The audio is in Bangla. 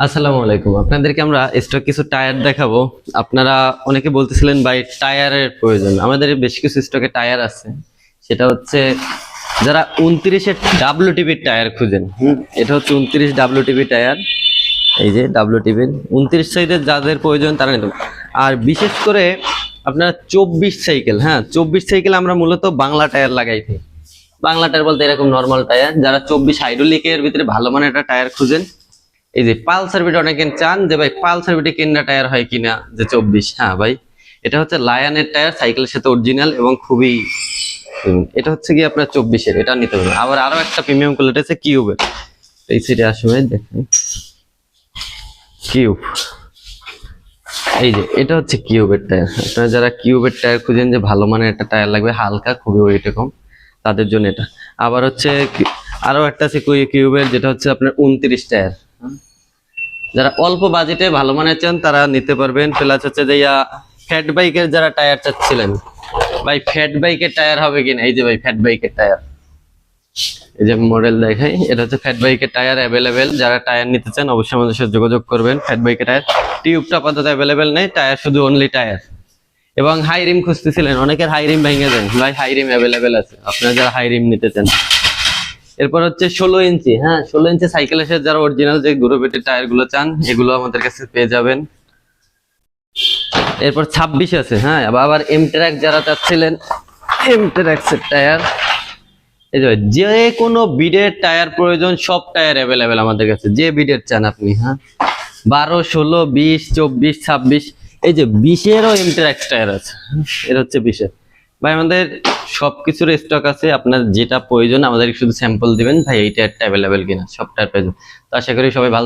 আসসালামু আলাইকুম, আপনাদেরকে আমরা স্টক কিছু টায়ার দেখাবো। আপনারা অনেকে বলতেছিলেন ভাই টায়ারের প্রয়োজন, আমাদের বেশ কিছু স্টকে টায়ার আছে। সেটা হচ্ছে যারা 29-এর WTB টায়ার খুঁজেন, এটা হচ্ছে 29 WTB টায়ার। এই যে WTB 29 সাইজের যাদের প্রয়োজন তারা নিতে পারেন। আর বিশেষ করে আপনারা 24 সাইকেল, 24 সাইকেল আমরা মূলত বাংলা টায়ার লাগাই থাকি। বাংলা টায়ার বলতে এরকম নর্মাল টায়ার। যারা 24 হাইড্রোলিকের ভিতরে ভালো মানের একটা টায়ার খুঁজেন, এই যে পালসার বিট অনেকে চান যে ভাই পালসার বিটে কেন্দ্রা টায়ার হয় কিনা, যে 24। হ্যাঁ ভাই, এটা হচ্ছে লায়নের টায়ার, সাইকেলের সাথে অরিজিনাল এবং খুবই এটা হচ্ছে কি আপনার 24-এর, এটা নিতে পারবেন। আবার আরো একটা প্রিমিয়াম কোয়ালিটি আছে কিউবের, এই সিটে আসবে দেখেন কিউব। এই যে এটা হচ্ছে কিউবের টায়ার। আপনারা যারা কিউবের টায়ার খুঁজেন যে ভালো মানের একটা টায়ার লাগবে, হালকা, খুবই ওয়েট কম, তাদের জন্য এটা। আবার হচ্ছে আরো একটা আছে কিউবের, যেটা হচ্ছে আপনার 29 টায়ার। যারা অল্প বাজেটে ভালো মানের চান তারা নিতে পারবেন। প্লাস হচ্ছে যে ফ্যাট বাইকের যারা টায়ার চাচ্ছিলেন, ভাই ফ্যাট বাইকের টায়ার হবে কিনা, এই যে ভাই ফ্যাট বাইকের টায়ার, এই যে মডেল দেখাই, এটা হচ্ছে ফ্যাট বাইকের টায়ার অ্যাভেলেবেল। যারা টায়ার নিতে চান অবশ্যই আমাদের সাথে যোগাযোগ করবেন। ফ্যাট বাইকের টায়ার, টিউবটা আপাতত অ্যাভেলেবেল নেই, টায়ার শুধু অনলি টায়ার। এবং হাই রিম খুঁজতেছিলেন, অনেকের হাই রিম ভেঙে যায়, ভাই হাই রিম অ্যাভেলেবেল আছে আপনারা যারা হাই রিম নিতে চান। এরপর হচ্ছে 16 ইঞ্চি, 16 ইঞ্চি সাইকেলের সাথে যারা অরিজিনাল যে গুরুবেটের টায়ার গুলো চান, এগুলো আমাদের কাছে পেয়ে যাবেন। এরপর 26 আছে, আবার এম ট্র্যাক যারা চাচ্ছিলেন, এম ট্র্যাক্সের টায়ার, এই যে কোনো বিডের টায়ার প্রয়োজন, সব টায়ার অ্যাভেলেবেল আমাদের কাছে, যে বিডের চান আপনি। 12, 16, 20, 24, 26, এই যে 20-এরও এম ট্র্যাক্স টায়ার আছে। এটা হচ্ছে 20-এর। ভাই আমাদের সবকিছুর স্টক আছে, আপনার যেটা প্রয়োজন আমাদের শুধু স্যাম্পল দিবেন, ভাই এই টায়ারটা অ্যাভেলেবেল কিনা, সব টায়ার পেয়ে যাবেন। তো আশা করি সবাই ভালো